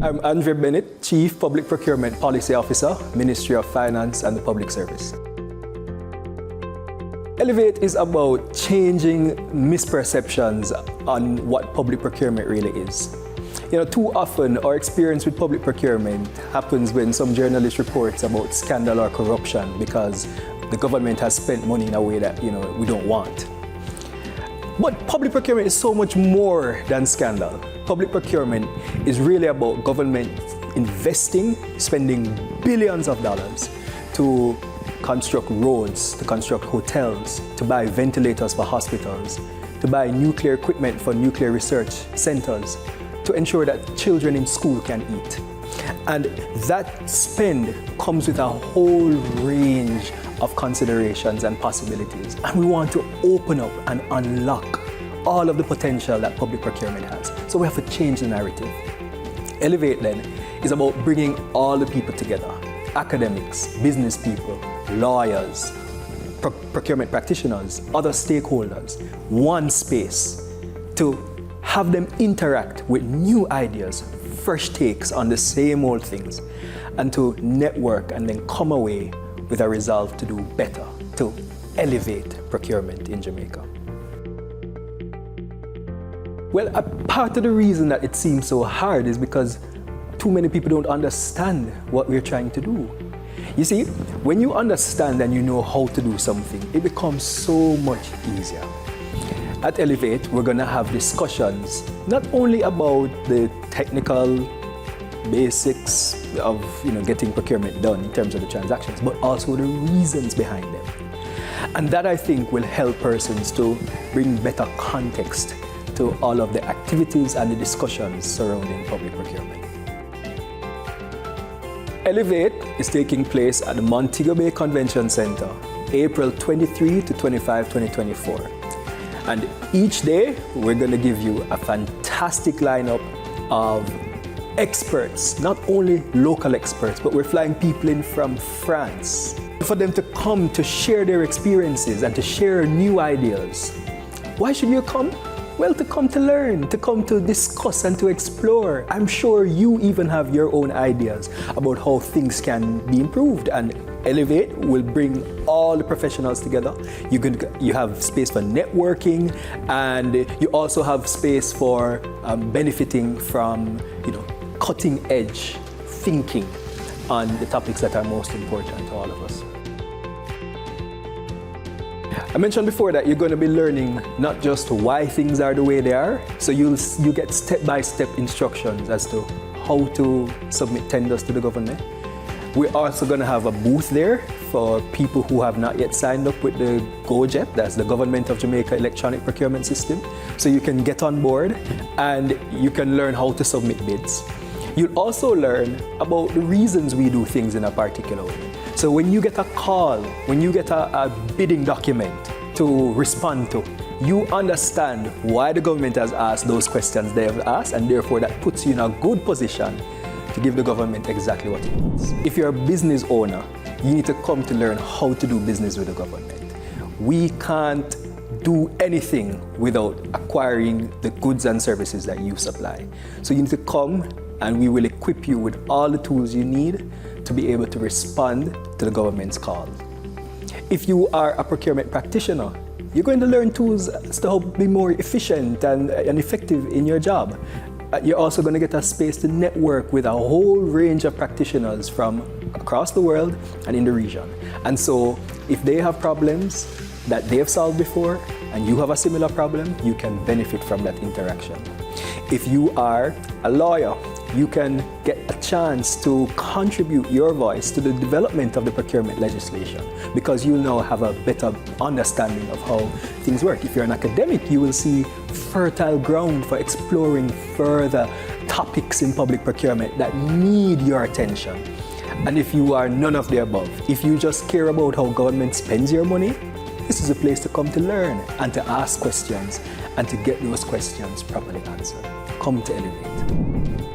I'm Andre Bennett, Chief Public Procurement Policy Officer, Ministry of Finance and the Public Service. Elevate is about changing misperceptions on what public procurement really is. Too often our experience with public procurement happens when some journalist reports about scandal or corruption because the government has spent money in a way that we don't want. But public procurement is so much more than scandal. Public procurement is really about government investing, spending billions of dollars to construct roads, to construct hotels, to buy ventilators for hospitals, to buy nuclear equipment for nuclear research centers, to ensure that children in school can eat. And that spend comes with a whole range of considerations and possibilities. And we want to open up and unlock all of the potential that public procurement has. So we have to change the narrative. Elevate then is about bringing all the people together, academics, business people, lawyers, procurement practitioners, other stakeholders, one space to have them interact with new ideas, fresh takes on the same old things, and to network and then come away with a resolve to do better, to elevate procurement in Jamaica. Well, a part of the reason that it seems so hard is because too many people don't understand what we're trying to do. You see, when you understand and you know how to do something, it becomes so much easier. At Elevate, we're going to have discussions not only about the technical basics of getting procurement done in terms of the transactions, but also the reasons behind them. And that, I think, will help persons to bring better context to all of the activities and the discussions surrounding public procurement. Elevate is taking place at the Montego Bay Convention Center, April 23 to 25, 2024. And each day, we're going to give you a fantastic lineup of experts, not only local experts, but we're flying people in from France for them to come to share their experiences and to share new ideas. Why should you come? Well, to come to learn, to come to discuss and to explore. I'm sure you even have your own ideas about how things can be improved, and Elevate will bring all the professionals together. You have space for networking, and you also have space for benefiting from cutting edge thinking on the topics that are most important to all of us. I mentioned before that you're going to be learning not just why things are the way they are, so you get step-by-step instructions as to how to submit tenders to the government. We're also going to have a booth there for people who have not yet signed up with the GoJet, that's the Government of Jamaica Electronic Procurement System, so you can get on board and you can learn how to submit bids. You'll also learn about the reasons we do things in a particular way. So when you get a call, when you get a bidding document to respond to, you understand why the government has asked those questions they have asked, and therefore that puts you in a good position to give the government exactly what it wants. If you're a business owner, you need to come to learn how to do business with the government. We can't do anything without acquiring the goods and services that you supply. So you need to come and we will equip you with all the tools you need to be able to respond to the government's call. If you are a procurement practitioner, you're going to learn tools to help be more efficient and effective in your job. You're also going to get a space to network with a whole range of practitioners from across the world and in the region. And so if they have problems that they have solved before and you have a similar problem, you can benefit from that interaction. If you are a lawyer, you can get a chance to contribute your voice to the development of the procurement legislation because you'll now have a better understanding of how things work. If you're an academic, you will see fertile ground for exploring further topics in public procurement that need your attention. And if you are none of the above, if you just care about how government spends your money, this is a place to come to learn and to ask questions and to get those questions properly answered. Come to Elevate.